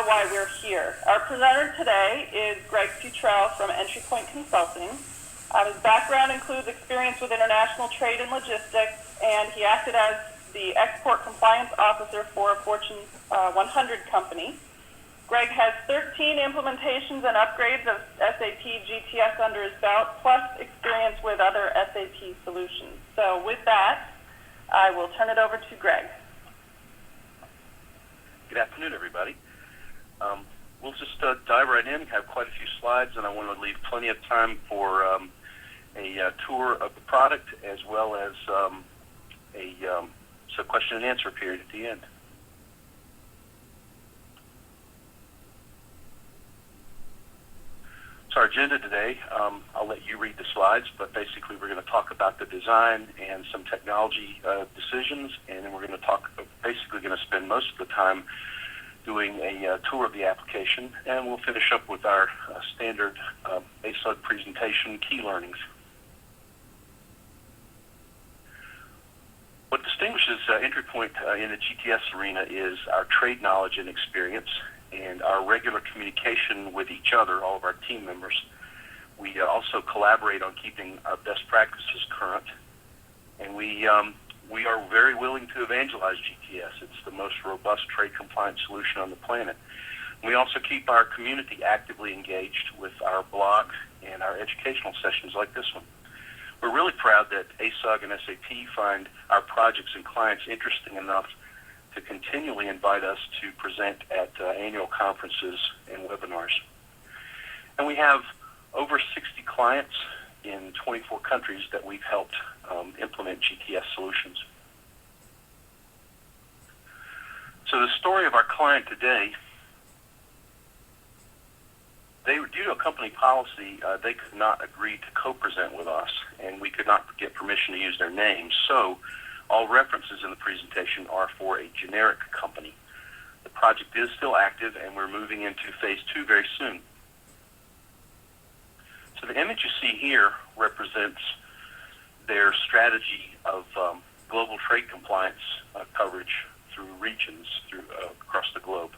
why we're here. Our presenter today is Greg Futrell from Entry Point Consulting. His background includes experience with international trade and logistics, and he acted as the Export Compliance Officer for a Fortune 100 company. Greg has 13 implementations and upgrades of SAP GTS under his belt, plus experience with other SAP solutions. So with that, I will turn it over to Greg. Good afternoon, everybody. We'll just dive right in. We have quite a few slides, and I want to leave plenty of time for a tour of the product, as well as a question and answer period at the end. So our agenda today, I'll let you read the slides, but basically we're going to talk about the design and some technology decisions, and then we're going to basically going to spend most of the time doing a tour of the application, and we'll finish up with our standard ASUG presentation, key learnings. What distinguishes Entry Point in the GTS arena is our trade knowledge and experience, and our regular communication with each other, all of our team members. We also collaborate on keeping our best practices current, and we are very willing to evangelize GTS. It's the most robust trade compliance solution on the planet. We also keep our community actively engaged with our blog and our educational sessions like this one. We're really proud that ASUG and SAP find our projects and clients interesting enough to continually invite us to present at annual conferences and webinars. And we have over 60 clients in 24 countries that we've helped implement GTS solutions. So the story of our client today, due to a company policy, they could not agree to co-present with us, and we could not get permission to use their names. So all references in the presentation are for a generic company. The project is still active, and we're moving into phase 2 very soon. So the image you see here represents their strategy of global trade compliance coverage through regions across the globe.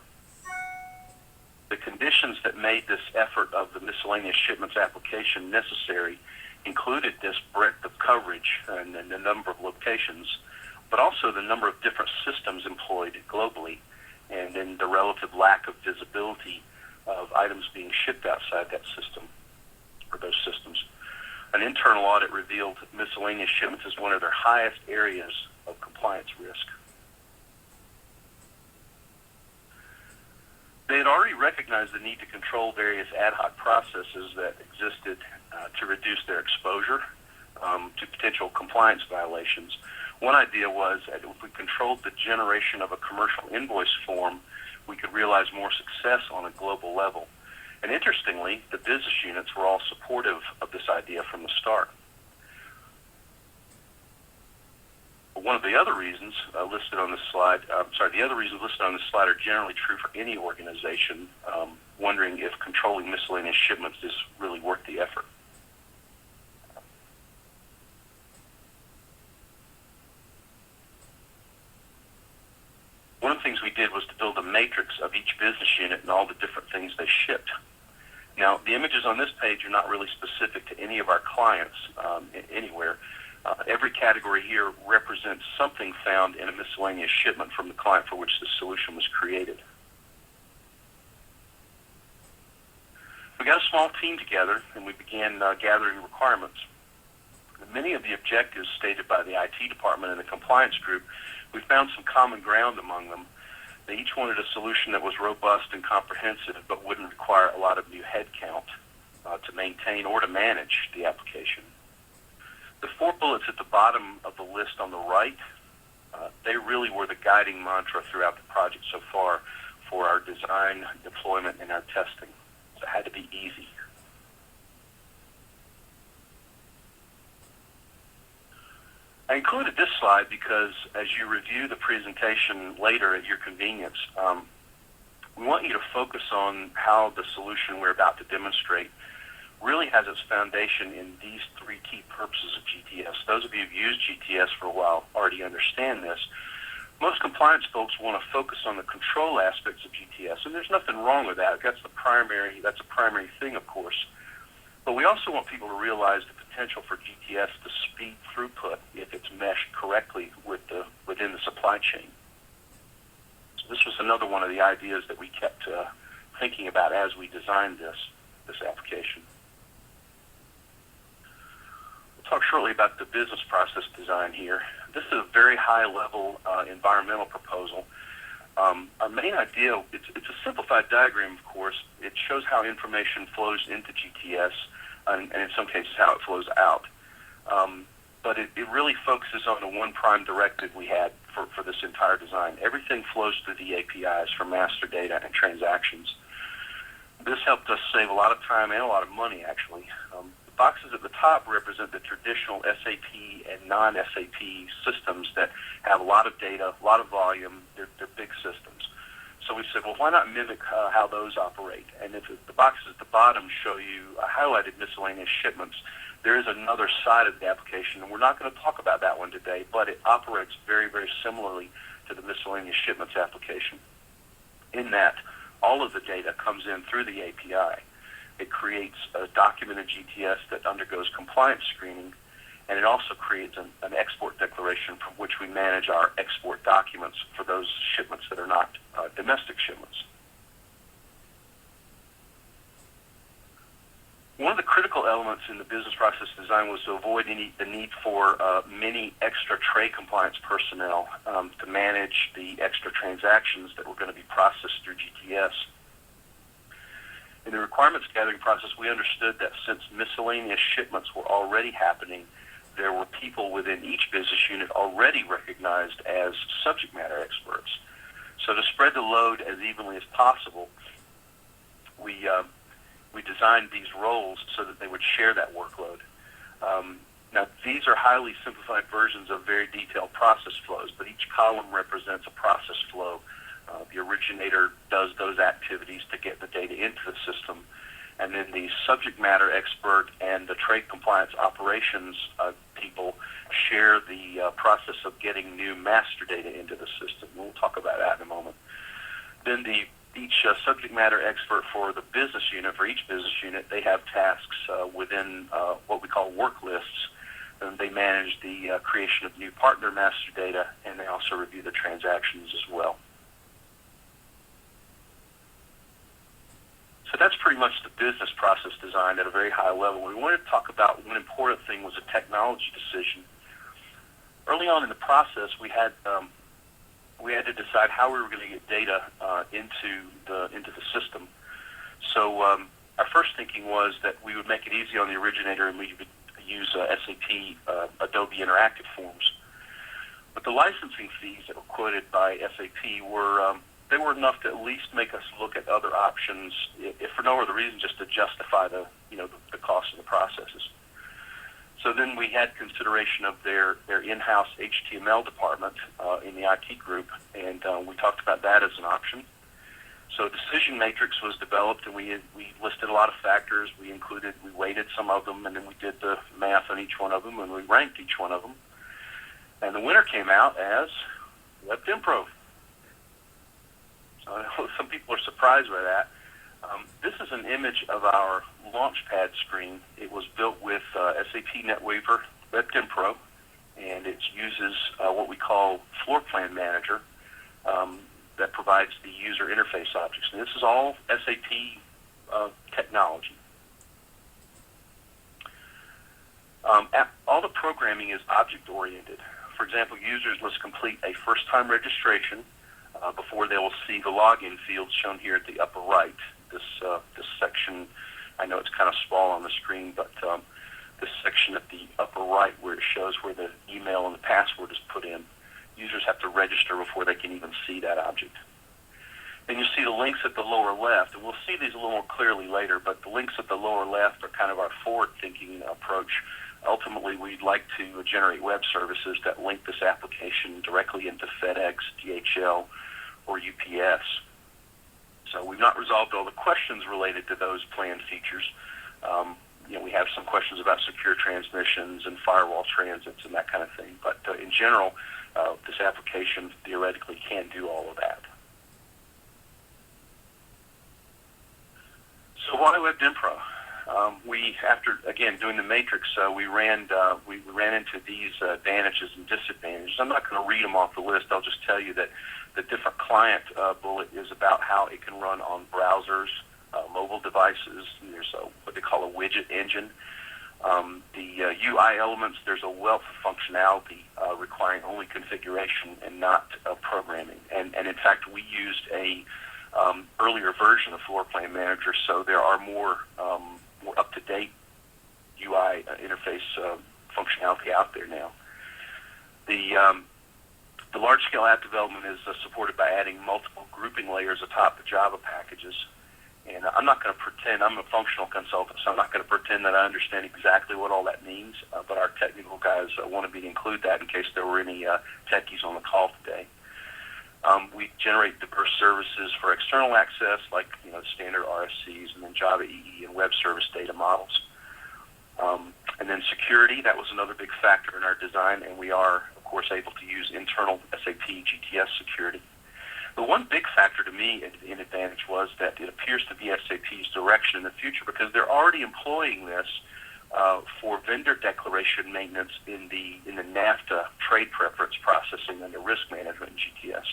The conditions that made this effort of the miscellaneous shipments application necessary included this breadth of coverage and the number of locations, but also the number of different systems employed globally, and then the relative lack of visibility of items being shipped outside that system or those systems. An internal audit revealed miscellaneous shipments as one of their highest areas of compliance risk. They had already recognized the need to control various ad hoc processes that existed to reduce their exposure to potential compliance violations. One idea was that if we controlled the generation of a commercial invoice form, we could realize more success on a global level. And interestingly, the business units were all supportive of this idea from the start. One of the other reasons listed on this slide, the other reasons listed on this slide are generally true for any organization wondering if controlling miscellaneous shipments is really worth the effort. One of the things we did was to build a matrix of each business unit and all the different things they shipped. Now, the images on this page are not really specific to any of our clients anywhere. Every category here represents something found in a miscellaneous shipment from the client for which the solution was created. We got a small team together, and we began gathering requirements. Many of the objectives stated by the IT department and the compliance group, we found some common ground among them. They each wanted a solution that was robust and comprehensive, but wouldn't require a lot of new headcount to maintain or to manage the application. The 4 bullets at the bottom of the list on the right, they really were the guiding mantra throughout the project so far for our design, deployment, and our testing. So it had to be easy. I included this slide because as you review the presentation later at your convenience, we want you to focus on how the solution we're about to demonstrate really has its foundation in these 3 key purposes of GTS. Those of you who've used GTS for a while already understand this, most compliance folks want to focus on the control aspects of GTS, and there's nothing wrong with that. That's a primary thing, of course. But we also want people to realize the potential for GTS to speed throughput if it's meshed correctly within the supply chain. So this was another one of the ideas that we kept thinking about as we designed this application. We'll talk shortly about the business process design here. This is a very high-level environmental proposal. Our main idea, it's a simplified diagram, of course. It shows how information flows into GTS, and in some cases how it flows out. But it really focuses on the one prime directive we had for this entire design. Everything flows through the APIs for master data and transactions. This helped us save a lot of time and a lot of money, actually. The boxes at the top represent the traditional SAP and non-SAP systems that have a lot of data, a lot of volume. They're big systems. So we said, well, why not mimic how those operate? And if the boxes at the bottom show you highlighted miscellaneous shipments, there is another side of the application, and we're not going to talk about that one today, but it operates very, very similarly to the miscellaneous shipments application in that all of the data comes in through the API. It creates a document in GTS that undergoes compliance screening, and it also creates an export declaration from which we manage our export documents for those shipments that are not domestic shipments. One of the critical elements in the business process design was to avoid the need for many extra trade compliance personnel to manage the extra transactions that were going to be processed through GTS. In the requirements gathering process, we understood that since miscellaneous shipments were already happening, there were people within each business unit already recognized as subject matter experts. So to spread the load as evenly as possible, we designed these roles so that they would share that workload. Now, these are highly simplified versions of very detailed process flows, but each column represents a process flow. The originator does those activities to get the data into the system, and then the subject matter expert and the trade compliance operations people share the process of getting new master data into the system. We'll talk about that in a moment. Then each subject matter expert for the business unit, for each business unit, they have tasks within what we call work lists. And they manage the creation of new partner master data, and they also review the transactions as well. So that's pretty much the business process design at a very high level. We wanted to talk about one important thing was a technology decision. Early on in the process, we had to decide how we were going to get data into the system. So our first thinking was that we would make it easy on the originator, and we would use SAP Adobe Interactive Forms. But the licensing fees that were quoted by SAP were they were enough to at least make us look at other options, if for no other reason, just to justify the cost of the processes. So then we had consideration of their in-house HTML department in the IT group, and we talked about that as an option. So a decision matrix was developed, and we listed a lot of factors. We weighted some of them, and then we did the math on each one of them, and we ranked each one of them. And the winner came out as WebTempro. So I know some people are surprised by that. This is an image of our Launchpad screen. It was built with SAP NetWeaver WebTempro, and it uses what we call Floor Plan Manager that provides the user interface objects. And this is all SAP technology. All the programming is object-oriented. For example, users must complete a first-time registration before they will see the login field shown here at the upper right. This section, I know it's kind of small on the screen, but this section at the upper right where it shows where the email and the password is put in, users have to register before they can even see that object. Then you see the links at the lower left, and we'll see these a little more clearly later, but the links at the lower left are kind of our forward-thinking approach. Ultimately, we'd like to generate web services that link this application directly into FedEx, DHL, or UPS. So we've not resolved all the questions related to those planned features. We have some questions about secure transmissions and firewall transits and that kind of thing. But in general, this application theoretically can do all of that. So why WebDenPro? We, after again doing the matrix, we ran into these advantages and disadvantages. I'm not going to read them off the list. I'll just tell you that the different client bullet is about how it can run on browsers, mobile devices. There's what they call a widget engine. The UI elements, there's a wealth of functionality requiring only configuration and not programming. And in fact, we used a earlier version of Floor Plan Manager, so there are more up-to-date UI interface functionality out there now. The large-scale app development is supported by adding multiple grouping layers atop the Java packages. And I'm not going to pretend, I'm a functional consultant, so I'm not going to pretend that I understand exactly what all that means, but our technical guys wanted me to include that in case there were any techies on the call today. We generate diverse services for external access, like standard RFCs, and then Java EE and web service data models. And then security, that was another big factor in our design, and we are, of course, able to use internal SAP GTS security. The one big factor to me in advantage was that it appears to be SAP's direction in the future, because they're already employing this for vendor declaration maintenance in the NAFTA trade preference processing under risk management in GTS.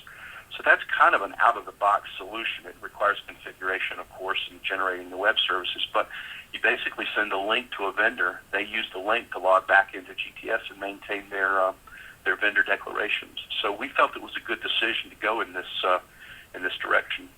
So that's kind of an out-of-the-box solution. It requires configuration, of course, and generating the web services, but you basically send a link to a vendor. They use the link to log back into GTS and maintain their vendor declarations. So we felt it was a good decision to go in this direction.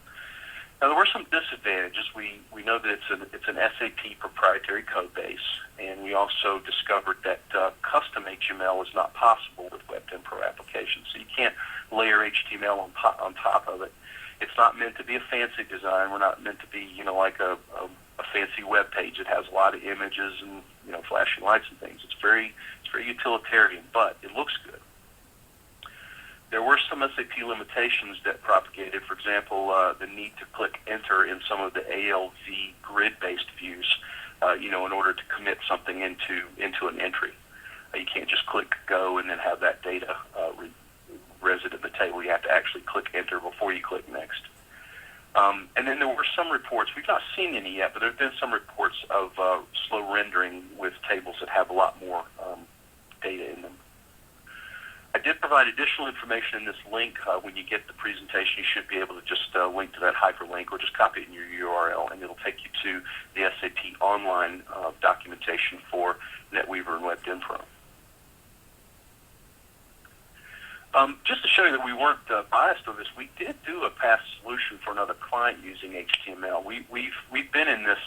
Now, there were some disadvantages. We know that it's an SAP proprietary code base, and we also discovered that custom HTML is not possible with WebDenPro applications. So you can't layer HTML on top of it. It's not meant to be a fancy design. We're not meant to be like a fancy web page that has a lot of images and flashing lights and things. It's very utilitarian, but it looks good. There were some SAP limitations that propagated. For example, the need to click enter in some of the ALV grid-based views, in order to commit something into an entry. You can't just click go and then have that data resident in the table. You have to actually click enter before you click next. And then there were some reports, we've not seen any yet, but there have been some reports of slow rendering with tables that have a lot more data in them. I did provide additional information in this link. When you get the presentation, you should be able to just link to that hyperlink or just copy it in your URL, and it'll take you to the SAP online documentation for NetWeaver and WebDenPro. Just to show you that we weren't biased on this, we did do a past solution for another client using HTML. We've been in this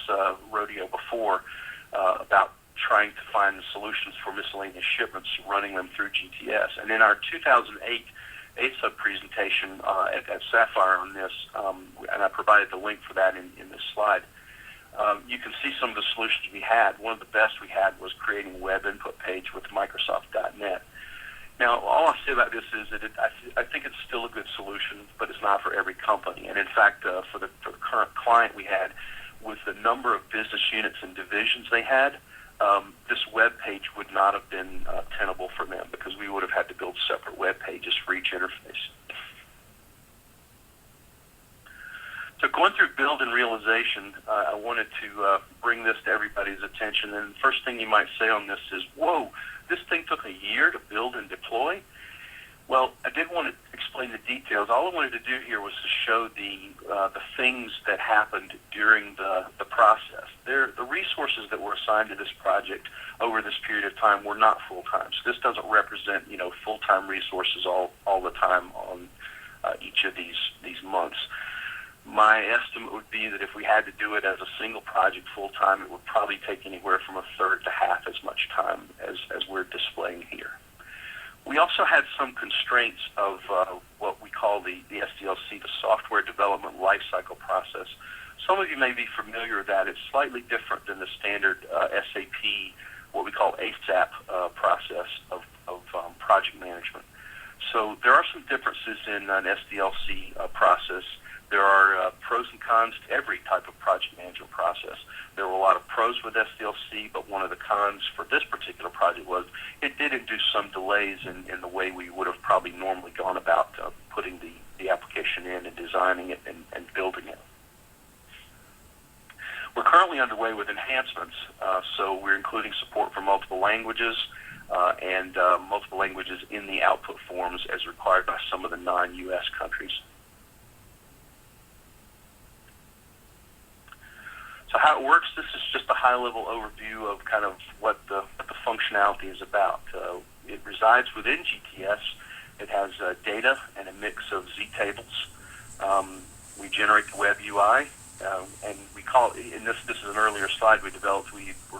rodeo before about trying to find solutions for miscellaneous shipments, running them through GTS. And in our 2008 ASUG presentation at Sapphire on this, and I provided the link for that in this slide, you can see some of the solutions we had. One of the best we had was creating a web input page with Microsoft.NET. Now, all I'll say about this is that I think it's still a good solution, but it's not for every company. And in fact, for the current client we had, with the number of business units and divisions they had, this web page would not have been tenable for them, because we would have had to build separate web pages for each interface. So going through build and realization, I wanted to bring this to everybody's attention. And the first thing you might say on this is, whoa, this thing took a year to build and deploy? Well, I didn't want to explain the details. All I wanted to do here was to show the things that happened during the process. The resources that were assigned to this project over this period of time were not full-time. So this doesn't represent full-time resources all the time on each of these months. My estimate would be that if we had to do it as a single project full-time, it would probably take anywhere from a third to half as much time as we're displaying here. We also had some constraints of what we call the SDLC, the Software Development Lifecycle Process. Some of you may be familiar with that. It's slightly different than the standard SAP, what we call ASAP process of project management. So there are some differences in an SDLC process. There are pros and cons to every type of project management process. There were a lot of pros with SDLC, but one of the cons for this particular project was it did induce some delays in the way we would have probably normally gone about putting the application in and designing it and building it. We're currently underway with enhancements, so we're including support for multiple languages and multiple languages in the output forms as required by some of the non-U.S. countries. So how it works, this is just a high-level overview of kind of what the functionality is about. It resides within GTS. It has data and a mix of Z-tables. We generate the web UI, and we call it, and this is an earlier slide we developed, we were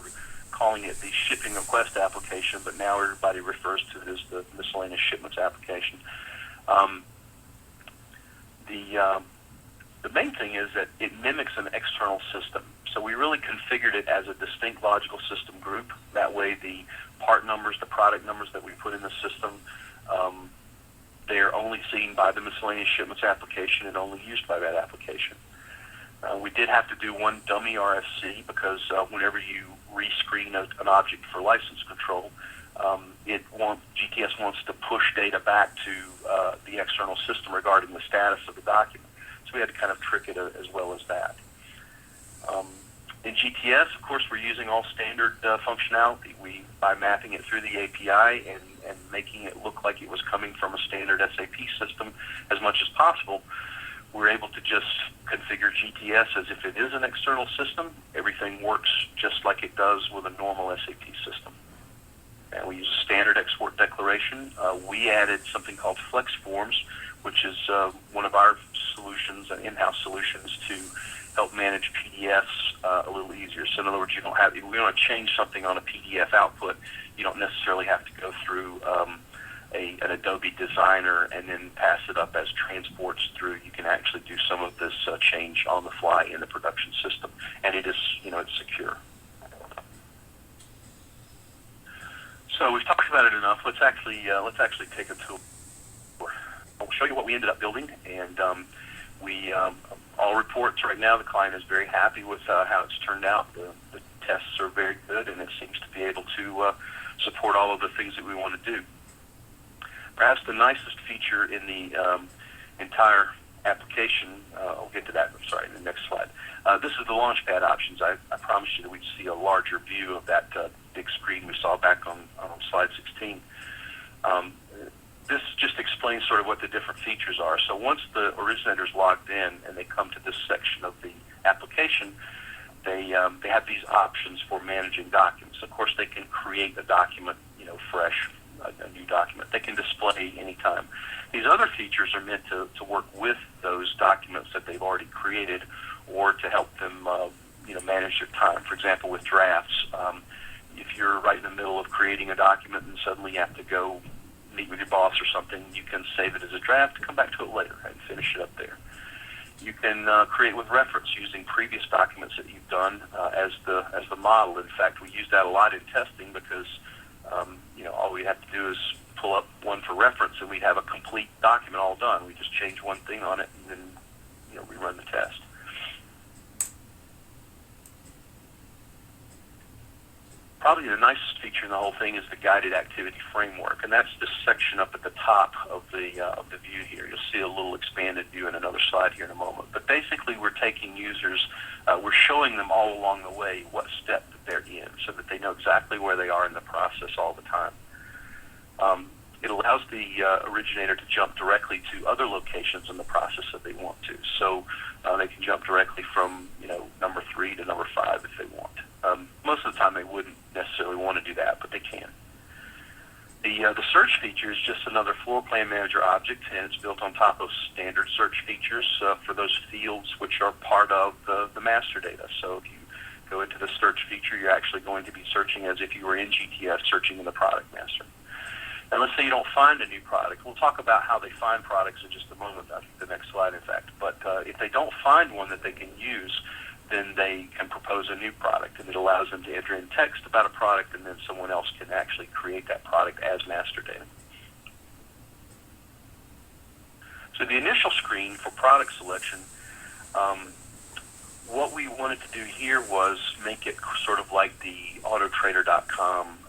calling it the shipping request application, but now everybody refers to it as the miscellaneous shipments application. The main thing is that it mimics an external system. So we really configured it as a distinct logical system group. That way the part numbers, the product numbers that we put in the system, they're only seen by the miscellaneous shipments application and only used by that application. We did have to do one dummy RFC because whenever you rescreen an object for license control, GTS wants to push data back to the external system regarding the status of the document. So we had to kind of trick it as well as that. In GTS, of course, we're using all standard functionality. By mapping it through the API and making it look like it was coming from a standard SAP system as much as possible, we're able to just configure GTS as if it is an external system. Everything works just like it does with a normal SAP system. And we use a standard export declaration. We added something called Flex Forms, which is one of our solutions, in-house solutions to help manage PDFs a little easier. So in other words, if we want to change something on a PDF output, you don't necessarily have to go through an Adobe Designer and then pass it up as transports through. You can actually do some of this change on the fly in the production system, and it is, it's secure. So we've talked about it enough. Let's actually take a tour. I'll show you what we ended up building, and all reports right now, the client is very happy with how it's turned out. The tests are very good, and it seems to be able to support all of the things that we want to do. Perhaps the nicest feature in the entire application, I'll get to that, in the next slide. This is the Launchpad options. I promised you that we'd see a larger view of that big screen we saw back on slide 16. This just explains sort of what the different features are. So once the originator's logged in and they come to this section of the application, they have these options for managing documents. Of course, they can create a document, fresh, a new document. They can display anytime. These other features are meant to work with those documents that they've already created, or to help them, manage their time. For example, with drafts, if you're right in the middle of creating a document and suddenly you have to go meet with your boss or something, you can save it as a draft, come back to it later, and finish it up there. You can create with reference using previous documents that you've done as the model. In fact, we use that a lot in testing because all we have to do is pull up one for reference, and we have a complete document all done. We just change one thing on it, and then we run the test. Probably the nicest feature in the whole thing is the guided activity framework, and that's this section up at the top of the view here. You'll see a little expanded view in another slide here in a moment. But basically, we're taking users, we're showing them all along the way what step that they're in, so that they know exactly where they are in the process all the time. It allows the originator to jump directly to other locations in the process that they want to. So they can jump directly from number 3 to number 5 if they want. Most of the time they wouldn't necessarily want to do that, but they can. The search feature is just another floor plan manager object, and it's built on top of standard search features for those fields which are part of the master data. So if you go into the search feature, you're actually going to be searching as if you were in GTS searching in the product master. And let's say you don't find a new product. We'll talk about how they find products in just a moment, I think the next slide, in fact. But if they don't find one that they can use, then they can propose a new product, and it allows them to enter in text about a product, and then someone else can actually create that product as master data. So the initial screen for product selection, what we wanted to do here was make it sort of like the autotrader.com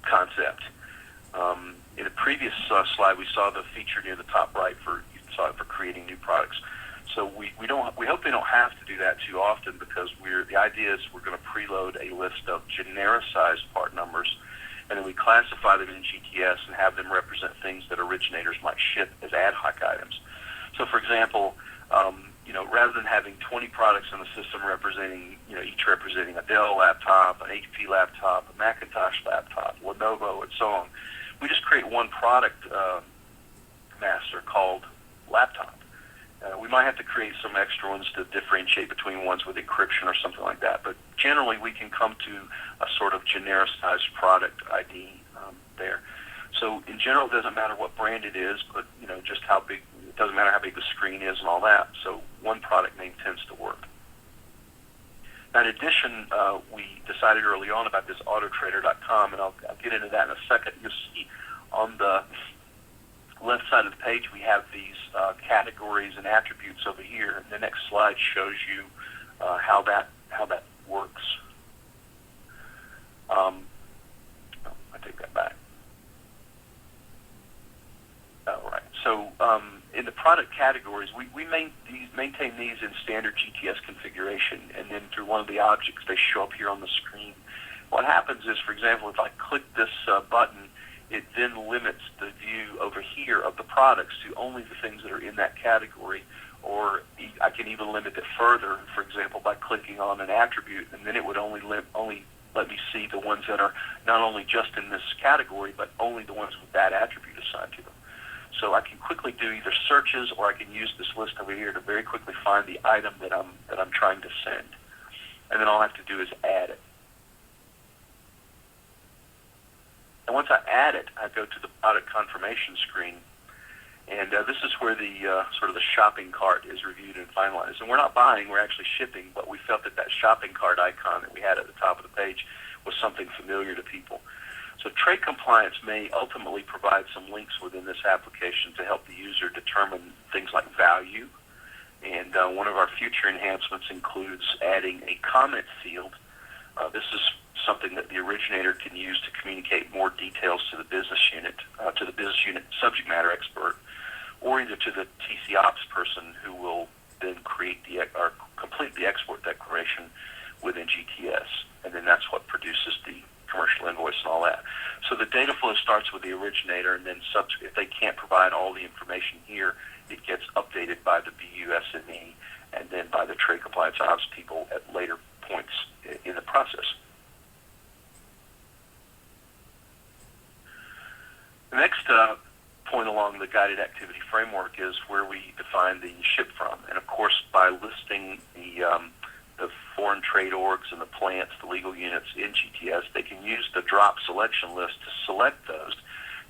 concept. In a previous slide, we saw the feature near the top right you saw it for creating new products. So we hope they don't have to do that too often, because the idea is we're going to preload a list of genericized part numbers, and then we classify them in GTS and have them represent things that originators might ship as ad hoc items. So, for example, rather than having 20 products in the system representing, each representing a Dell laptop, an HP laptop, a Macintosh laptop, Lenovo, and so on, we just create one product master called laptop. We might have to create some extra ones to differentiate between ones with encryption or something like that, but generally we can come to a sort of genericized product ID there. So in general, it doesn't matter what brand it is, but just how big. It doesn't matter how big the screen is and all that. So one product name tends to work. Now, in addition, we decided early on about this autotrader.com, and I'll get into that in a second. You'll see on the left side of the page we have these categories and attributes over here. And the next slide shows you how that works. I take that back. All right. So in the product categories, we maintain these in standard GTS configuration, and then through one of the objects, they show up here on the screen. What happens is, for example, if I click this button, it then limits the view over here of the products to only the things that are in that category, or I can even limit it further, for example, by clicking on an attribute, and then it would only let me see the ones that are not only just in this category, but only the ones with that attribute assigned to them. So I can quickly do either searches, or I can use this list over here to very quickly find the item that I'm trying to send. And then all I have to do is add it. And once I add it, I go to the product confirmation screen, and this is where the sort of the shopping cart is reviewed and finalized. And we're not buying, we're actually shipping, but we felt that shopping cart icon that we had at the top of the page was something familiar to people. So trade compliance may ultimately provide some links within this application to help the user determine things like value. And one of our future enhancements includes adding a comment field. This is something that the originator can use to communicate more details to the business unit subject matter expert, or either to the TC Ops person, who will then create or complete the export declaration within GTS. And then that's what produces the commercial invoice and all that. So the data flow starts with the originator, and then if they can't provide all the information here, it gets updated by the BU SME and then by the trade compliance ops people at later points in the process. The next point along the guided activity framework is where we define the ship from. And of course, by listing the foreign trade orgs and the plants, the legal units in GTS, they can use the drop selection list to select those.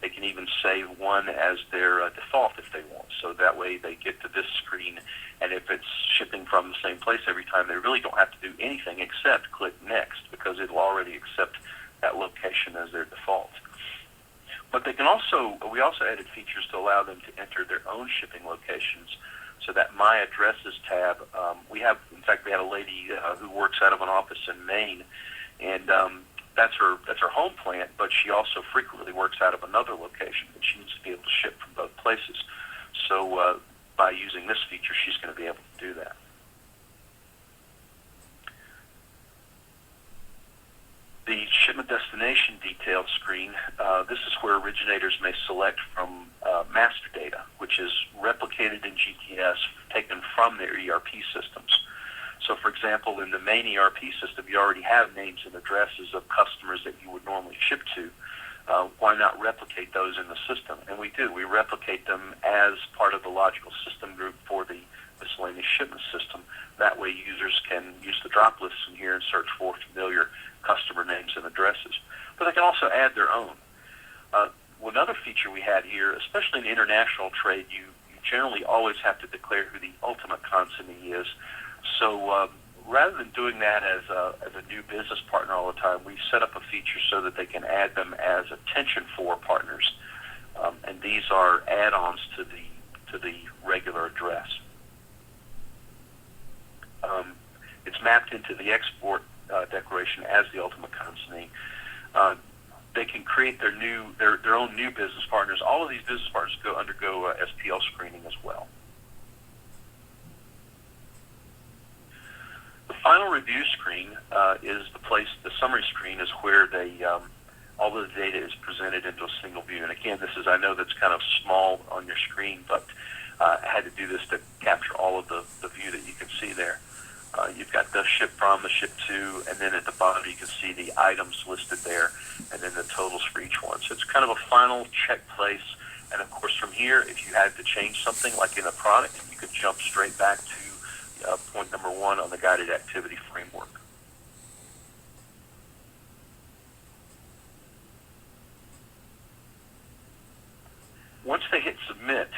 They can even save one as their default if they want. So that way they get to this screen, and if it's shipping from the same place every time, they really don't have to do anything except click next, because it will already accept that location as their default. But we also added features to allow them to enter their own shipping locations. So that My Addresses tab, we had a lady who works out of an office in Maine, and that's her home plant, but she also frequently works out of another location, and she needs to be able to ship from both places. So by using this feature, she's going to be able to do that. The shipment destination detailed screen, this is where originators may select from master data, which is replicated in GTS, taken from their ERP systems. So, for example, in the main ERP system, you already have names and addresses of customers that you would normally ship to. Why not replicate those in the system? And we do. We replicate them as part of the logical system group for the miscellaneous shipment system. That way users can use the drop lists in here and search for familiar customer names and addresses. But they can also add their own. Another feature we had here, especially in international trade, you generally always have to declare who the ultimate consignee is. So rather than doing that as a new business partner all the time, we set up a feature so that they can add them as attention for partners. And these are add-ons to the regular address. It's mapped into the export declaration as the ultimate consignee. they can create their own new business partners. All of these business partners undergo SPL screening as well. The final review screen is the summary screen is where all of the data is presented into a single view. And again, I know that's kind of small on your screen, but I had to do this to capture all of the view that you can see there. You've got the ship from, the ship to, and then at the bottom you can see the items listed there, and then the totals for each one. So it's kind of a final check place. And of course, from here, if you had to change something, like in a product, you could jump straight back to point number 1 on the guided activity framework. Once they hit submit,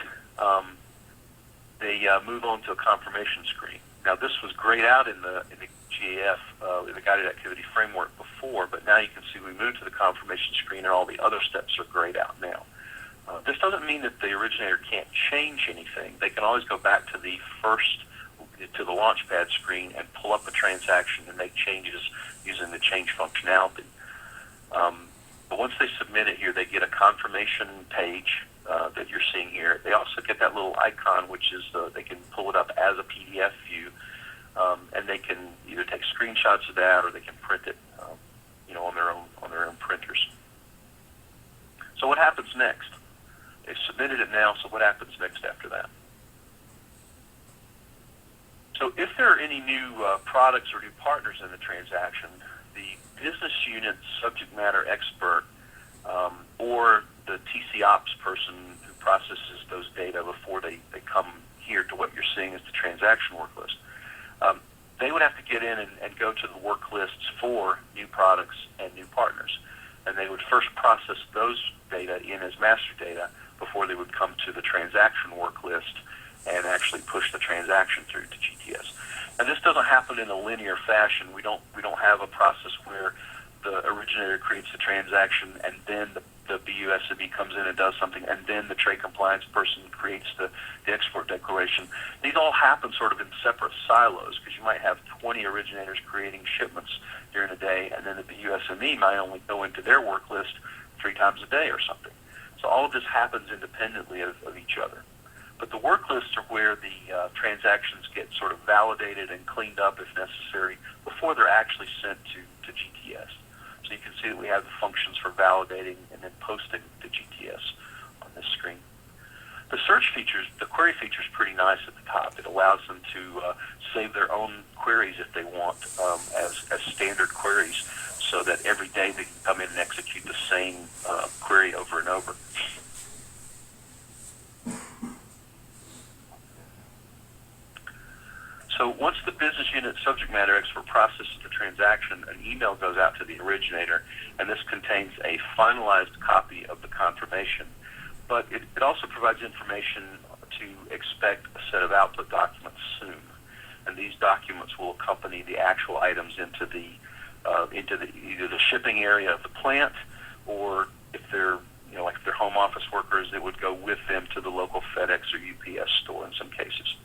they move on to a confirmation screen. Now, this was grayed out in the GAF, in the guided activity framework before, but now you can see we moved to the confirmation screen, and all the other steps are grayed out now. This doesn't mean that the originator can't change anything. They can always go back to the Launchpad screen and pull up a transaction and make changes using the change functionality. But once they submit it here, they get a confirmation page that you're seeing here. They also get that little icon, which is they can pull it up as a PDF view, and they can either take screenshots of that or they can print it, on their own printers. So what happens next? They've submitted it now. So what happens next after that? So if there are any new products or new partners in the transaction, the business unit subject matter expert or the TC Ops person who processes those data before they come here to what you're seeing as the transaction work list, they would have to get in and go to the work lists for new products and new partners. And they would first process those data in as master data before they would come to the transaction work list and actually push the transaction through to GTS. And this doesn't happen in a linear fashion. We don't have a process where the originator creates the transaction and then the BUSME comes in and does something, and then the trade compliance person creates the export declaration. These all happen sort of in separate silos, because you might have 20 originators creating shipments during a day, and then the BUSME might only go into their work list 3 times a day or something. So all of this happens independently of each other. But the work lists are where the transactions get sort of validated and cleaned up if necessary before they're actually sent to GTS. So you can see that we have the functions for validating and then posting to GTS on this screen. The search features, the query feature is pretty nice at the top. It allows them to save their own queries if they want as standard queries, so that every day they can come in and execute the same query over and over. So once the business unit subject matter expert processes the transaction, an email goes out to the originator, and this contains a finalized copy of the confirmation. But it also provides information to expect a set of output documents soon. And these documents will accompany the actual items into either the shipping area of the plant, or if they're like if they're home office workers, it would go with them to the local FedEx or UPS store in some cases.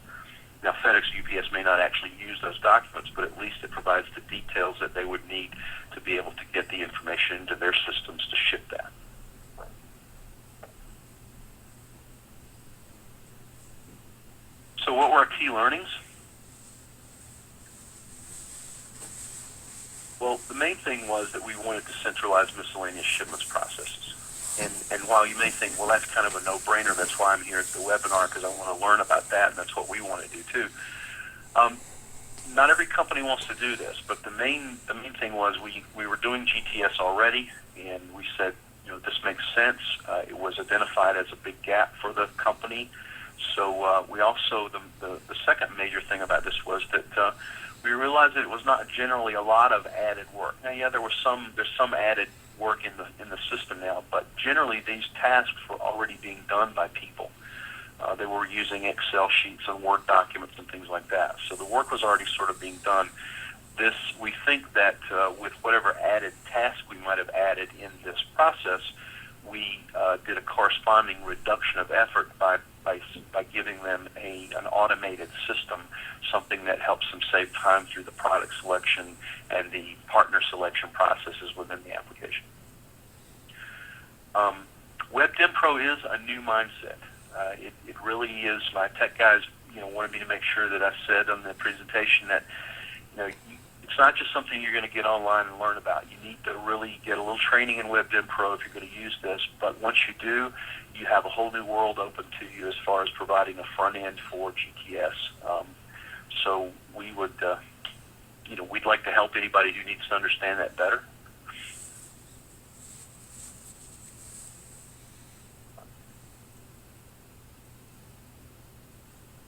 Now, FedEx or UPS may not actually use those documents, but at least it provides the details that they would need to be able to get the information into their systems to ship that. So what were our key learnings? Well, the main thing was that we wanted to centralize miscellaneous shipments processes. And while you may think, well, that's kind of a no-brainer, that's why I'm here at the webinar, because I want to learn about that, and that's what we want to do too. Not every company wants to do this, but the main thing was we were doing GTS already, and we said, this makes sense. It was identified as a big gap for the company. So we also, the second major thing about this was that we realized that it was not generally a lot of added work. Now, yeah, there's some added work in the system now, but generally these tasks were already being done by people. They were using Excel sheets and Word documents and things like that. So the work was already sort of being done. We think that with whatever added task we might have added in this process, we did a corresponding reduction of effort by giving them an automated system, something that helps them save time through the product selection and the partner selection processes within the application. WebDem Pro is a new mindset. It really is. My tech guys, wanted me to make sure that I said on the presentation that, it's not just something you're going to get online and learn about. You need to really get a little training in WebDem Pro if you're going to use this. But once you do, you have a whole new world open to you as far as providing a front end for GTS. So we would, we'd like to help anybody who needs to understand that better.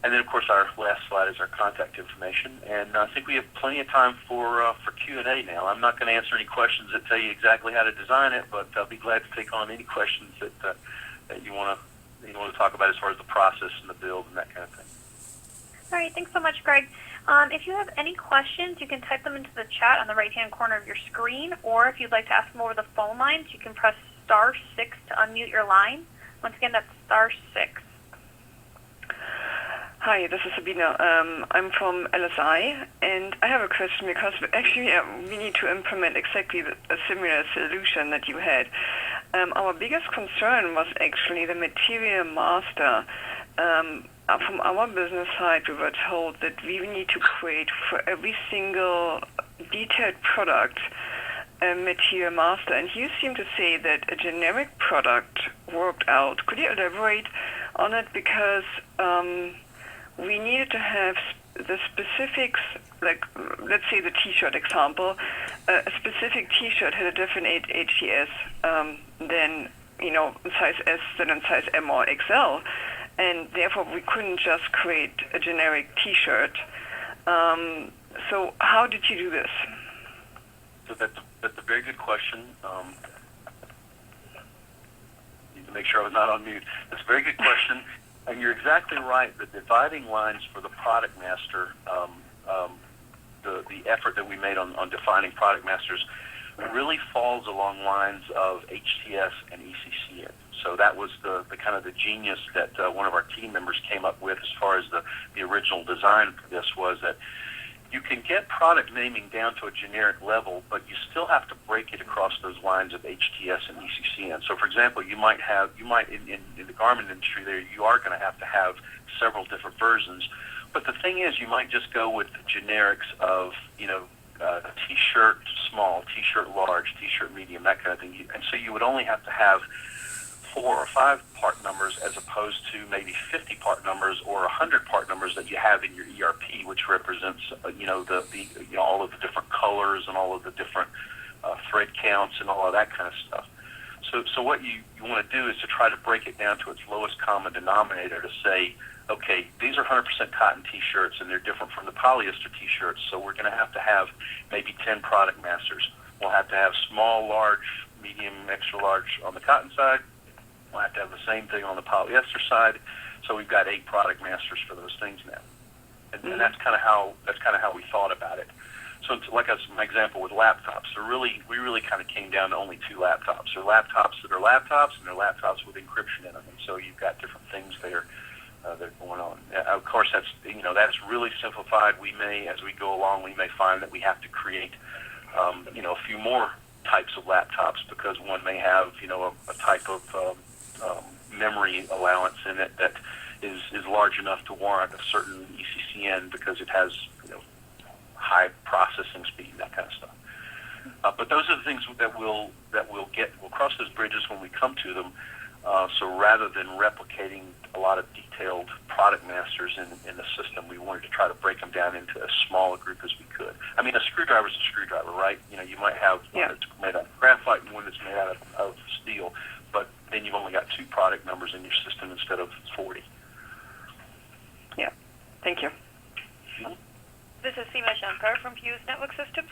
And then, of course, our last slide is our contact information. And I think we have plenty of time for Q&A now. I'm not going to answer any questions that tell you exactly how to design it, but I'll be glad to take on any questions that you want to talk about as far as the process and the build and that kind of thing. All right, thanks so much, Greg. If you have any questions, you can type them into the chat on the right-hand corner of your screen, or if you'd like to ask them over the phone lines, you can press *6 to unmute your line. Once again, that's *6. Hi, this is Sabina. I'm from LSI, and I have a question because actually we need to implement exactly a similar solution that you had. Our biggest concern was actually the material master. From our business side, we were told that we need to create for every single detailed product a material master, and you seem to say that a generic product worked out. Could you elaborate on it? Because we needed to have the specifics, like let's say the T-shirt example. A specific T-shirt had a different HTS than size S than in size M or XL, and therefore we couldn't just create a generic T-shirt. So how did you do this? So that's a very good question. Need to make sure I was not on mute. That's a very good question. And you're exactly right. The dividing lines for the product master, the effort that we made on defining product masters, really falls along lines of HTS and ECCN. So that was the kind of the genius that one of our team members came up with as far as the original design for this was that you can get product naming down to a generic level, but you still have to break it across those lines of HTS and ECCN. So, for example, you might in the garment industry there, you are going to have several different versions. But the thing is, you might just go with the generics of, T-shirt small, T-shirt large, T-shirt medium, that kind of thing. And so you would only have to have 4 or 5 part numbers as opposed to maybe 50 part numbers or 100 part numbers that you have in your ERP, which represents all of the different colors and all of the different thread counts and all of that kind of stuff. So what you want to do is to try to break it down to its lowest common denominator to say, okay, these are 100% cotton T-shirts and they're different from the polyester T-shirts, so we're going to have maybe 10 product masters. We'll have to have small, large, medium, extra large on the cotton side. We'll have to have the same thing on the polyester side. So we've got 8 product masters for those things now, and that's kind of how we thought about it. So it's like my example with laptops. So we really kind of came down to only 2 laptops. There are laptops that are laptops, and there are laptops with encryption in them. And so you've got different things there that are going on. Of course, that's really simplified. As we go along, we may find that we have to create a few more types of laptops because one may have a type of memory allowance in it that is large enough to warrant a certain ECCN because it has high processing speed, that kind of stuff. But those are the things that we'll cross those bridges when we come to them. So rather than replicating a lot of detailed product masters in the system, we wanted to try to break them down into as small a group as we could. I mean, a screwdriver is a screwdriver, right? You might have one that's made out of graphite and one that's made out of steel, but then you've only got 2 product numbers in your system instead of 40. Yeah, thank you. This is Seema Shankar from Fuse Network Systems.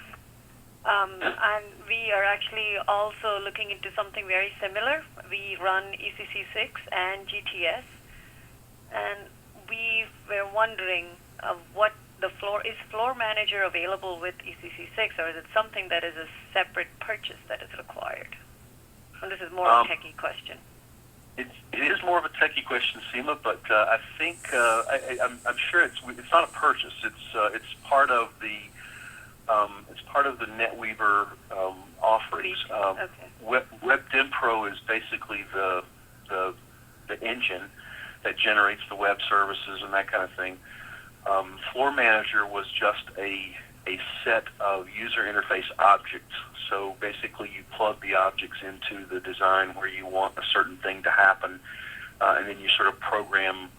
And we are actually also looking into something very similar. We run ECC6 and GTS, and we were wondering what the floor manager available with ECC6, or is it something that is a separate purchase that is required? And this is more of a techie question. It is more of a techie question, Seema, but I think I'm sure it's not a purchase. It's part of the It's part of the NetWeaver offerings. Okay. WebDemPro is basically the engine that generates the web services and that kind of thing. Floor Manager was just a set of user interface objects. So basically you plug the objects into the design where you want a certain thing to happen, and then you sort of program.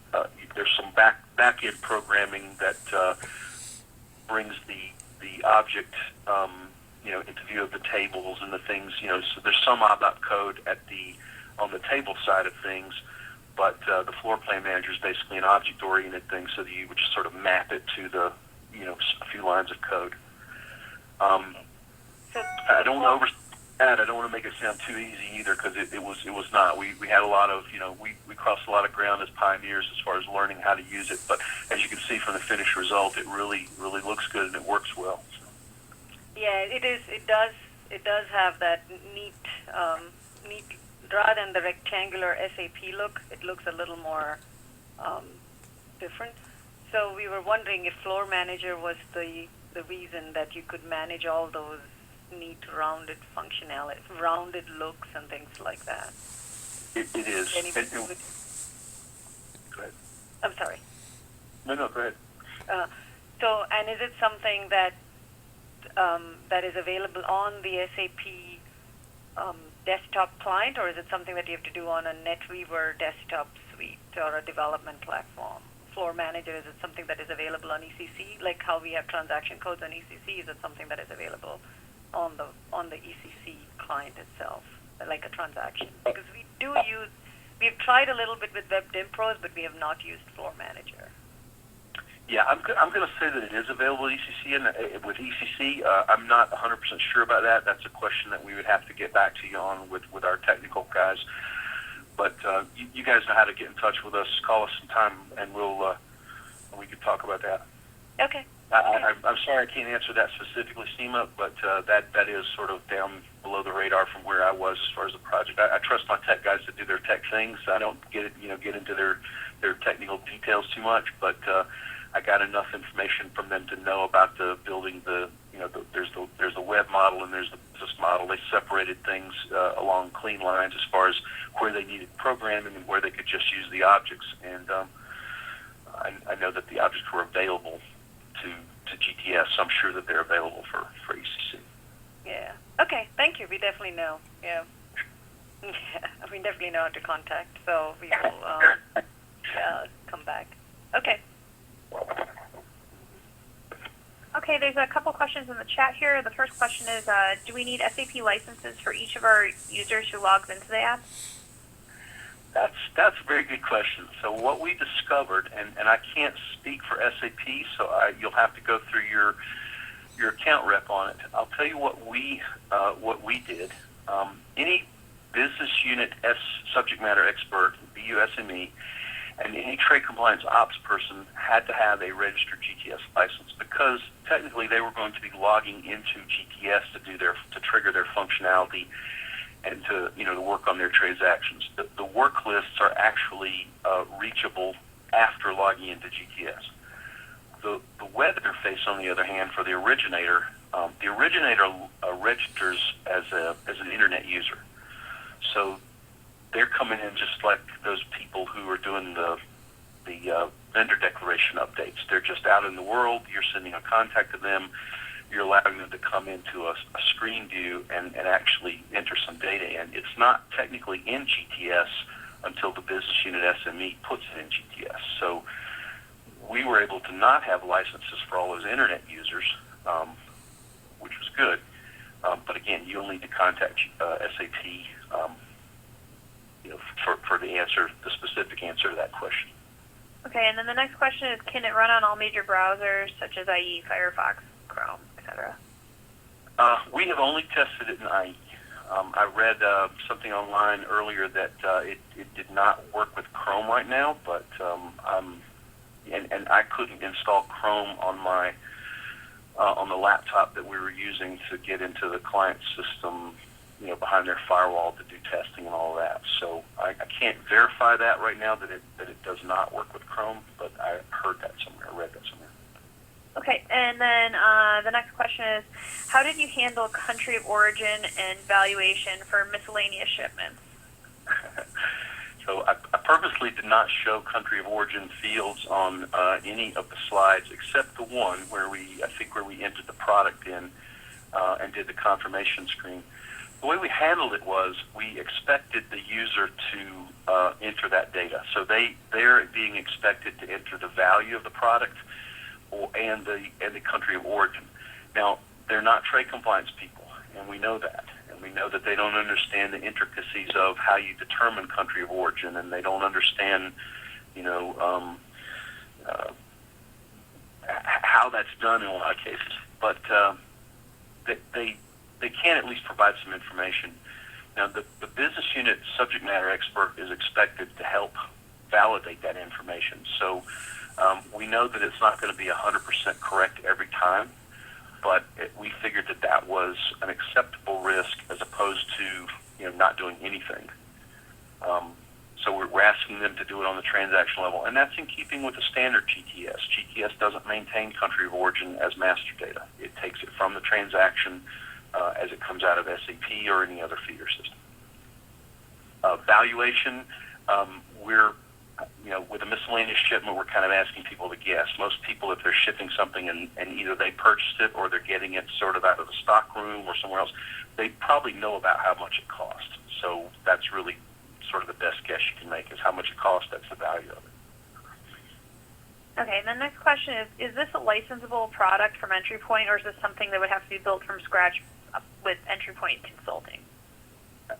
There's some back-end programming that brings the object into view of the tables and the things. So there's some ABAP code on the table side of things, but the floor plan manager is basically an object-oriented thing, so that you would just sort of map it to the a few lines of code. I don't want to make it sound too easy either, because it was not. We had a lot of we crossed a lot of ground as pioneers as far as learning how to use it. But as you can see from the finished result, it really looks good and it works well. So. Yeah, it is. It does have that neat. Rather than the rectangular SAP look, it looks a little more different. So we were wondering if Floor Manager was the reason that you could manage all those neat rounded functionality, rounded looks and things like that. It is. Go ahead. I'm sorry. No, go ahead. So, and is it something that that is available on the SAP desktop client, or is it something that you have to do on a NetWeaver desktop suite or a development platform? Floor Manager, is it something that is available on ECC, like how we have transaction codes on ECC? Is it something that is available on the ECC client itself, like a transaction? Because we've tried a little bit with WebDemPros, but we have not used Floor Manager. Yeah, I'm going to say that it is available at ECC, and with ECC, I'm not 100% sure about that. That's a question that we would have to get back to you on with our technical guys. But you guys know how to get in touch with us. Call us sometime, and we can talk about that. Okay. I'm sorry I can't answer that specifically, Seema, but that is sort of down below the radar from where I was as far as the project. I trust my tech guys to do their tech things. I don't get into their technical details too much, but I got enough information from them to know about the building there's the web model and there's the business model. They separated things along clean lines as far as where they needed programming and where they could just use the objects. And I know that the objects were available to GTS, so I'm sure that they're available for ECC. Yeah. Okay. Thank you. We definitely know. Yeah. We definitely know how to contact. So we will come back. Okay. Okay, there's a couple questions in the chat here. The first question is, do we need SAP licenses for each of our users who logs into the app? That's a very good question. So what we discovered, and I can't speak for SAP, so you'll have to go through your account rep on it. I'll tell you what we did. Any business unit subject matter expert, BUSME, and any trade compliance ops person had to have a registered GTS license, because technically they were going to be logging into GTS to trigger their functionality and to work on their transactions. The work lists are actually reachable after logging into GTS. The web interface, on the other hand, for the originator registers as an internet user. So they're coming in just like those people who are doing the vendor declaration updates. They're just out in the world. You're sending a contact to them. You're allowing them to come into a screen view and actually enter some data in. It's not technically in GTS until the business unit SME puts it in GTS. So we were able to not have licenses for all those internet users, which was good. But again, you'll need to contact SAP for the specific answer to that question. Okay, and then the next question is, can it run on all major browsers such as IE, Firefox, Chrome, etc.? We have only tested it in IE. I read something online earlier that it did not work with Chrome right now, but and I couldn't install Chrome on the laptop that we were using to get into the client system, behind their firewall to do testing and all of that. So I can't verify that right now that it does not work with Chrome, but I heard that somewhere, I read that somewhere. Okay, and then The next question is, how did you handle country of origin and valuation for miscellaneous shipments? So I purposely did not show country of origin fields on any of the slides except the one where we entered the product in and did the confirmation screen. The way we handled it was we expected the user to enter that data. So they're being expected to enter the value of the product and the country of origin. Now, they're not trade compliance people, and we know that. And we know that they don't understand the intricacies of how you determine country of origin, and they don't understand, how that's done in a lot of cases. But they can at least provide some information. Now, the business unit subject matter expert is expected to help validate that information. So we know that it's not going to be 100% correct every time, but we figured that was an acceptable risk as opposed to not doing anything. So we're asking them to do it on the transaction level, and that's in keeping with the standard GTS. GTS doesn't maintain country of origin as master data. It takes it from the transaction as it comes out of SAP or any other feeder system. Valuation, we're with a miscellaneous shipment, we're kind of asking people to guess. Most people, if they're shipping something and either they purchased it or they're getting it sort of out of the stock room or somewhere else, they probably know about how much it costs. So that's really sort of the best guess you can make is how much it costs. That's the value of it. Okay, the next question is this a licensable product from Entry Point, or is this something that would have to be built from scratch with Entry Point Consulting?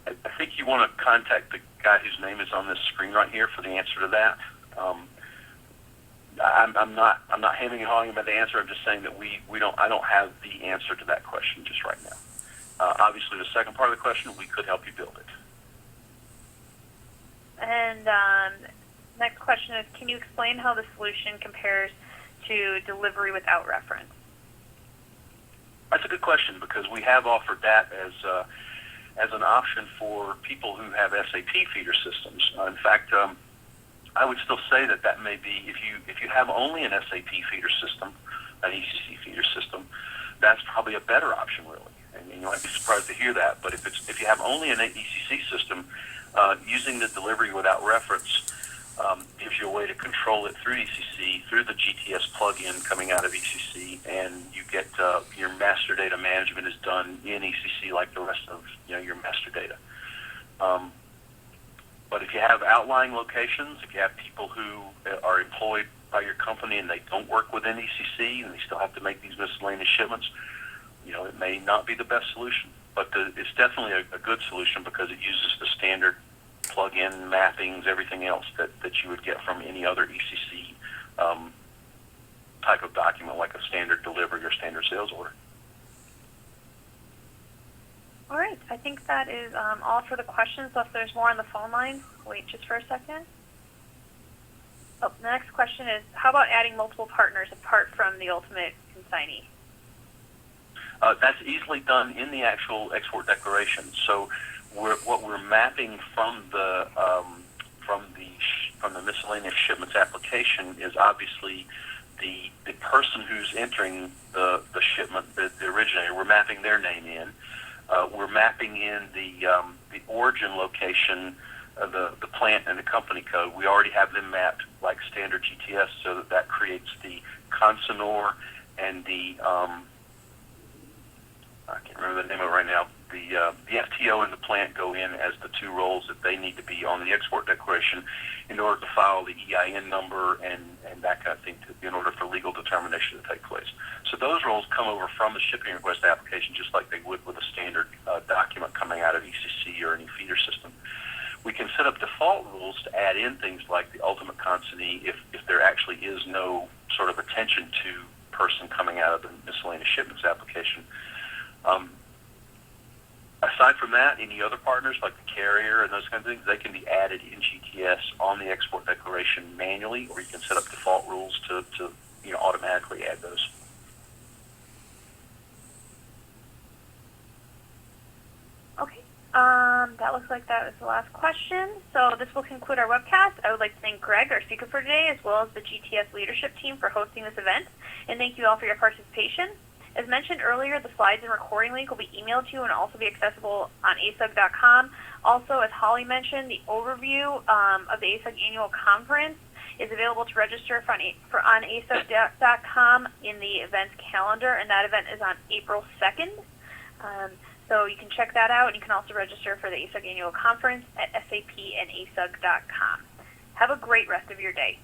I think you want to contact the guy whose name is on this screen right here for the answer to that. I'm not hemming and hawing about the answer. I'm just saying that I don't have the answer to that question just right now. Obviously, the second part of the question, we could help you build it. And next question is, can you explain how the solution compares to delivery without reference? That's a good question because we have offered that as an option for people who have SAP feeder systems. In fact, I would still say that may be if you have only an SAP feeder system, an ECC feeder system, that's probably a better option, really. And you might be surprised to hear that, but if you have only an ECC system, using the delivery without reference gives you a way to control it through ECC, through the GTS plugin coming out of ECC, and you get your master data management is done in ECC like the rest of your master data. But if you have outlying locations, if you have people who are employed by your company and they don't work within ECC and they still have to make these miscellaneous shipments, it may not be the best solution. But it's definitely a good solution because it uses the standard plug-in mappings, everything else that you would get from any other ECC type of document like a standard delivery or standard sales order. All right, I think that is all for the questions. So if there's more on the phone line, wait just for a second. Oh, the next question is, how about adding multiple partners apart from the ultimate consignee? That's easily done in the actual export declaration. So what we're mapping from the miscellaneous shipments application is obviously the person who's entering the shipment, the originator. We're mapping their name in. We're mapping in the origin location, the plant and the company code. We already have them mapped like standard GTS, so that creates the consignor and the I can't remember the name of it right now. The FTO and the plant go in as the two roles that they need to be on the export declaration in order to file the EIN number and that kind of thing in order for legal determination to take place. So those roles come over from the shipping request application just like they would with a standard document coming out of ECC or any feeder system. We can set up default rules to add in things like the ultimate consignee if there actually is no sort of attention to person coming out of the miscellaneous shipments application. Aside from that, any other partners like the carrier and those kinds of things, they can be added in GTS on the export declaration manually, or you can set up default rules to automatically add those. Okay, that looks like that was the last question. So this will conclude our webcast. I would like to thank Greg, our speaker for today, as well as the GTS leadership team for hosting this event. And thank you all for your participation. As mentioned earlier, the slides and recording link will be emailed to you and also be accessible on asug.com. Also, as Holly mentioned, the overview of the ASUG annual conference is available to register on asug.com in the events calendar, and that event is on April 2nd. So you can check that out, and you can also register for the ASUG annual conference at sapandasug.com. Have a great rest of your day.